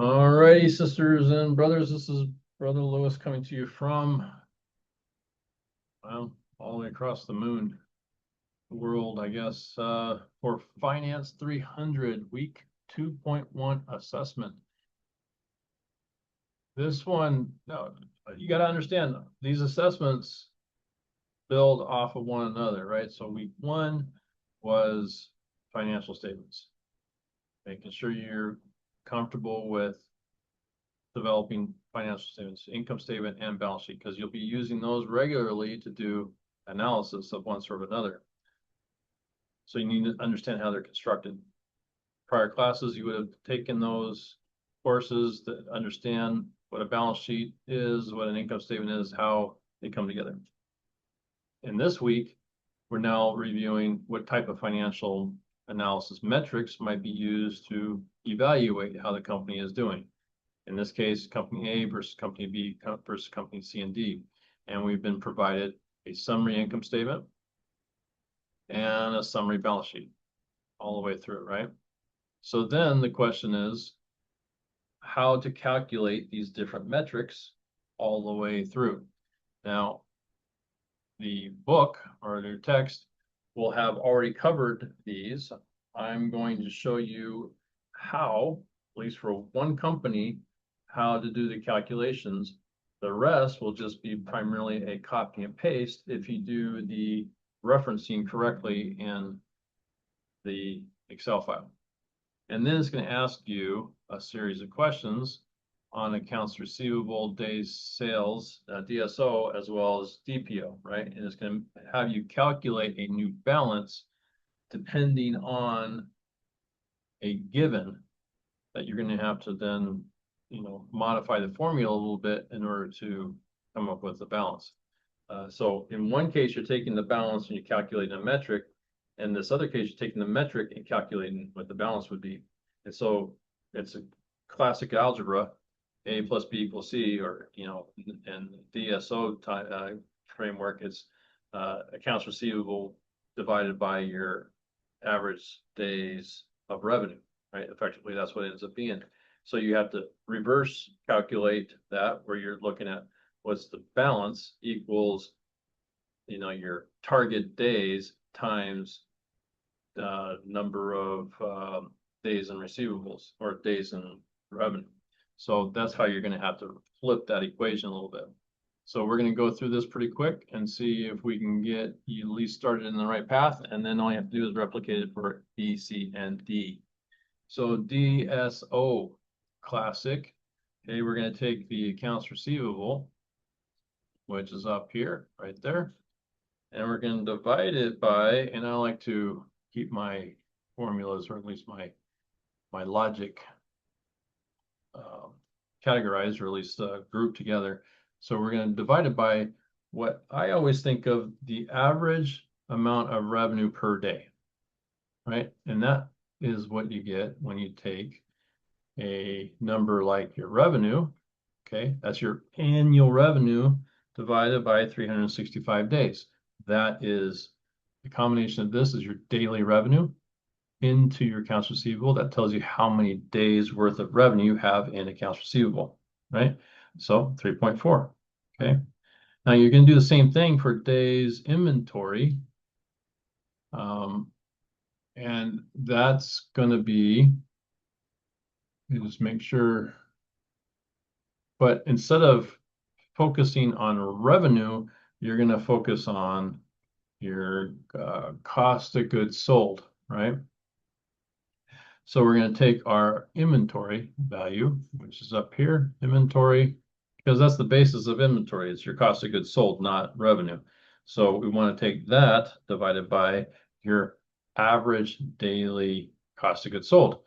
All righty, sisters and brothers, this is Brother Lewis coming to you from, well, all the way across the moon world, I guess, for Finance 300 Week 2.1 Assessment. This one, no, you got to understand, these assessments build off of one another, right? So week one was financial statements, making sure you're comfortable with developing financial statements, income statement and balance sheet, because you'll be using those regularly to do analysis of one sort or another. So you need to understand how they're constructed. Prior classes, you would have taken those courses that understand what a balance sheet is, what an income statement is, how they come together. In this week, we're now reviewing what type of financial analysis metrics might be used to evaluate how the company is doing. In this case, company A versus company B versus company C and D. And we've been provided a summary income statement and a summary balance sheet all the way through, right? So then the question is how to calculate these different metrics all the way through. Now, the book or the text will have already covered these. I'm going to show you how, at least for one company, how to do the calculations. The rest will just be primarily a copy and paste if you do the referencing correctly in the Excel file. And then it's going to ask you a series of questions on accounts receivable, days sales, DSO, as well as DPO, right? And it's going to have you calculate a new balance depending on a given that you're going to have to then, modify the formula a little bit in order to come up with the balance. So in one case, you're taking the balance and you're calculating a metric. In this other case, you're taking the metric and calculating what the balance would be. And so it's a classic algebra, A plus B equals C, or, and DSO framework, it's accounts receivable divided by your average days of revenue, right? Effectively, that's what it ends up being. So you have to reverse calculate that, where you're looking at what's the balance equals, your target days times the number of days in receivables or days in revenue. So that's how you're going to have to flip that equation a little bit. So we're going to go through this pretty quick and see if we can get you at least started in the right path. And then all you have to do is replicate it for B, C, and D. So DSO, classic. Okay, we're going to take the accounts receivable, which is up here, right there. And we're going to divide it by, and I like to keep my formulas, or at least my logic categorized, or at least grouped together. So we're going to divide it by what I always think of the average amount of revenue per day, right? And that is what you get when you take a number like your revenue, okay? That's your annual revenue divided by 365 days. That is the combination of this is your daily revenue into your accounts receivable. That tells you how many days worth of revenue you have in accounts receivable, right? So 3.4, okay? Now you're going to do the same thing for days inventory. And that's going to be, just make sure, but instead of focusing on revenue, you're going to focus on your cost of goods sold, right? So we're going to take our inventory value, which is up here, inventory, because that's the basis of inventory. It's your cost of goods sold, not revenue. So we want to take that divided by your average daily cost of goods sold.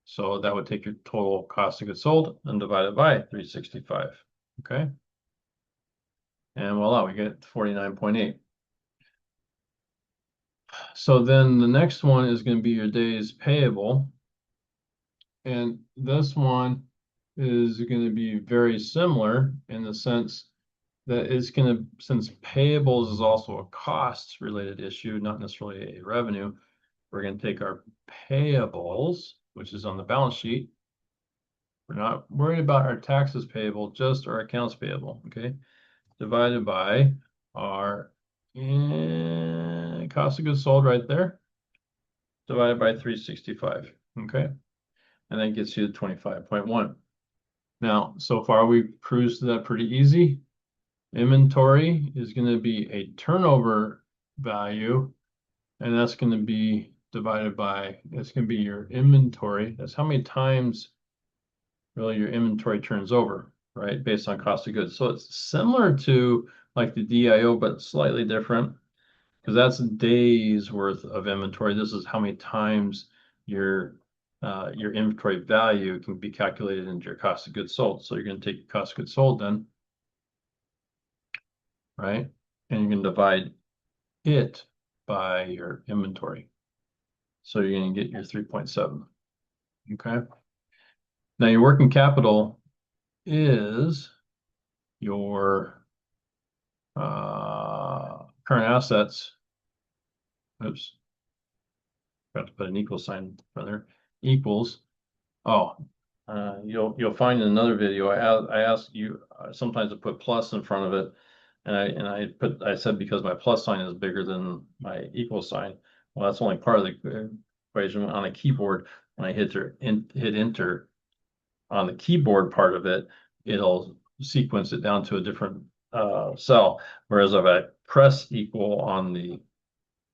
So that would take your total cost of goods sold and divide it by 365. Okay. And voila, we get 49.8. So then the next one is going to be your days payable. And this one is going to be very similar in the sense that it's going to, since payables is also a cost related issue, not necessarily a revenue, we're going to take our payables, which is on the balance sheet, We're not worried about our taxes payable, just our accounts payable, okay? Divided by our cost of goods sold right there, divided by 365, okay? And that gets you to 25.1. Now, so far we've cruised to that pretty easy. Inventory is going to be a turnover value, and that's going to be divided by, it's going to be your inventory. That's how many times really your inventory turns over, right? Based on cost of goods. So it's similar to like the DIO, but slightly different because that's days worth of inventory. This is how many times your inventory value can be calculated into your cost of goods sold. So you're going to take your cost of goods sold then, right? And you're going to divide it by your inventory. So you're going to get your 3.7. Okay. Now your working capital is your current assets. Oops. Got to put an equal sign in front there. Equals. Oh, you'll find in another video. I asked you sometimes to put plus in front of it, and I said because my plus sign is bigger than my equal sign. Well, that's only part of the equation. On a keyboard, when I hit enter on the keyboard part of it, it'll sequence it down to a different cell. Whereas if I press equal on the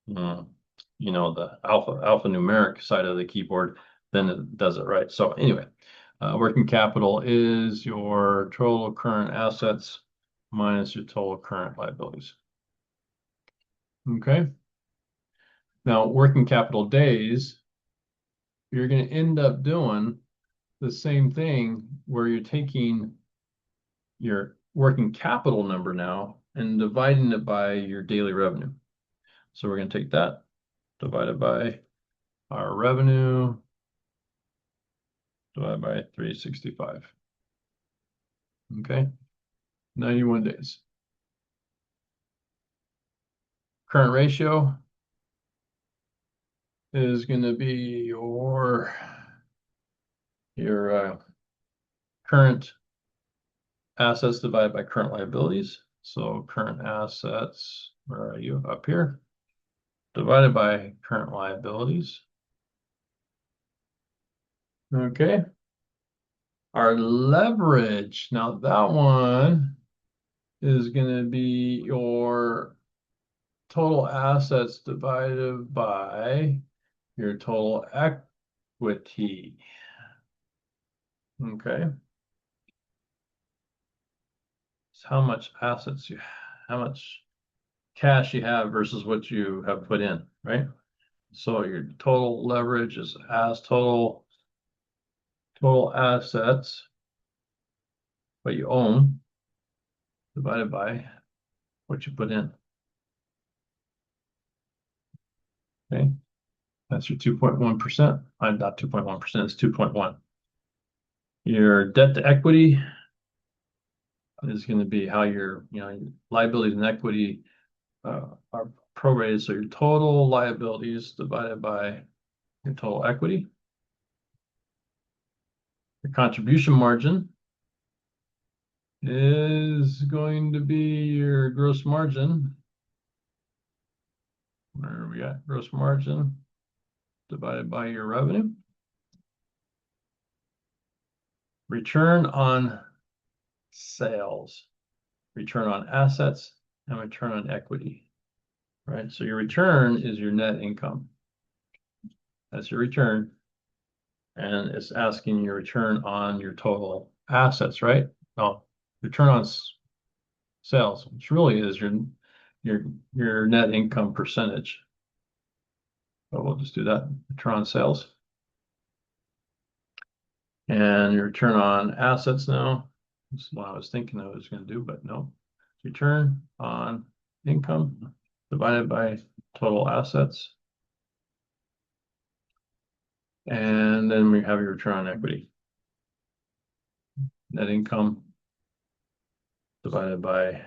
the alphanumeric side of the keyboard, then it does it right. So anyway, working capital is your total current assets minus your total current liabilities. Okay. Now, working capital days, you're going to end up doing the same thing where you're taking your working capital number now and dividing it by your daily revenue. So we're going to take that divided by our revenue divided by 365. Okay, 91 days. Current ratio is going to be your current assets divided by current liabilities. So current assets, where are you? Up here. Divided by current liabilities. Okay. Our leverage, now that one is going to be your total assets divided by your total equity. Okay. So how much assets how much cash you have versus what you have put in, right? So your total leverage is as total assets, what you own, divided by what you put in. Okay, that's your 2.1%. I'm not 2.1%, it's 2.1. Your debt to equity is going to be how your liabilities and equity are prorated. So your total liabilities divided by your total equity. Your contribution margin is going to be your gross margin. Where we got gross margin divided by your revenue. Return on sales, return on assets, and return on equity, right? So your return is your net income. That's your return. And it's asking your return on your total assets, right? No, return on sales, which really is your net income percentage. But we'll just do that, return on sales. And your return on assets now. This is what I was thinking I was going to do, but no. Return on income divided by total assets. And then we have your return on equity. Net income divided by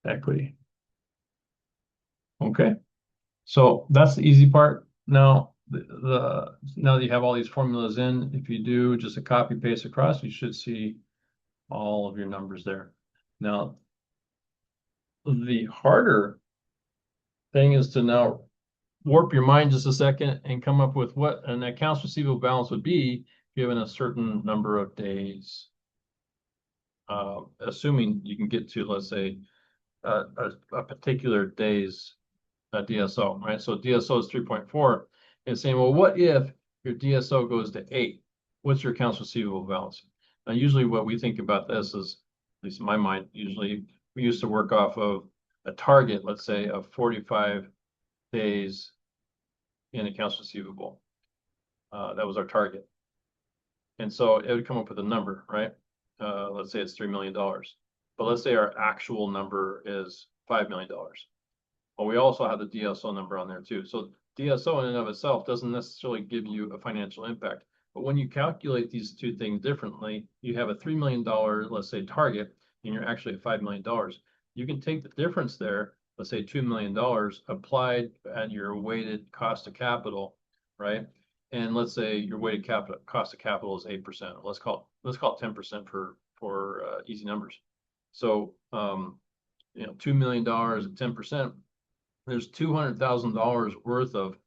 equity. Okay. So that's the easy part. Now, now that you have all these formulas in, if you do just a copy paste across, you should see all of your numbers there. Now, the harder thing is to now warp your mind just a second and come up with what an accounts receivable balance would be given a certain number of days. Assuming you can get to, let's say, a particular day's DSO, right? So DSO is 3.4. And saying, well, what if your DSO goes to 8? What's your accounts receivable balance? Now, usually what we think about this is, at least in my mind, usually we used to work off of a target, let's say, of 45 days in accounts receivable. That was our target. And so it would come up with a number, right? Let's say it's $3 million. But let's say our actual number is $5 million. Well, we also have the DSO number on there too. So DSO in and of itself doesn't necessarily give you a financial impact. But when you calculate these two things differently, you have a $3 million, let's say, target, and you're actually at $5 million. You can take the difference there, let's say $2 million applied at your weighted cost of capital, right? And let's say your weighted cost of capital is 8%. Let's call it 10% for easy numbers. So $2 million at 10%. There's $200,000 worth of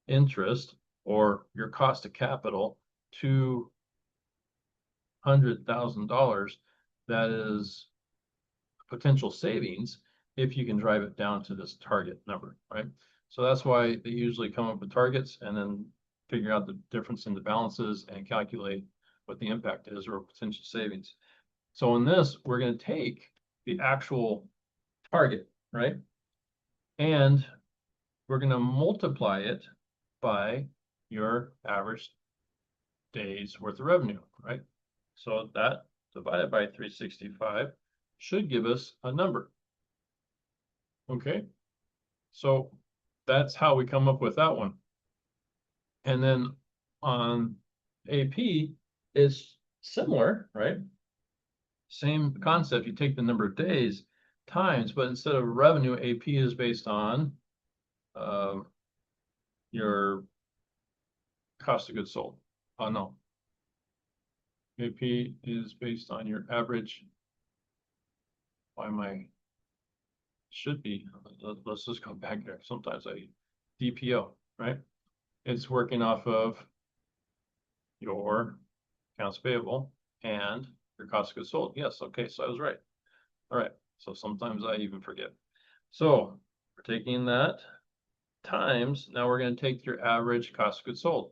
interest, or your cost of capital, $200,000 that is potential savings if you can drive it down to this target number, right? So that's why they usually come up with targets and then figure out the difference in the balances and calculate what the impact is or potential savings. So in this, we're going to take the actual target, right? And we're going to multiply it by your average days worth of revenue, right? So that divided by 365 should give us a number. Okay, so that's how we come up with that one. And then on AP, it's similar, right? Same concept. You take the number of days times, but instead of revenue, AP is based on your cost of goods sold. Oh, no. AP is based on your average. Why am I? Should be. Let's just go back there. Sometimes DPO, right? It's working off of your accounts payable and your cost of goods sold. Yes. Okay. So I was right. All right. So sometimes I even forget. So we're taking that times, now we're going to take your average cost of goods sold.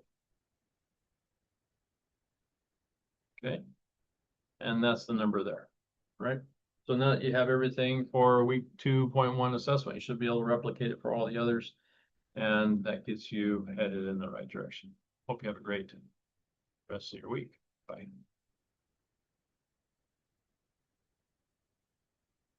Okay. And that's the number there, right? So now that you have everything for week 2.1 assessment, you should be able to replicate it for all the others. And that gets you headed in the right direction. Hope you have a great rest of your week. Bye.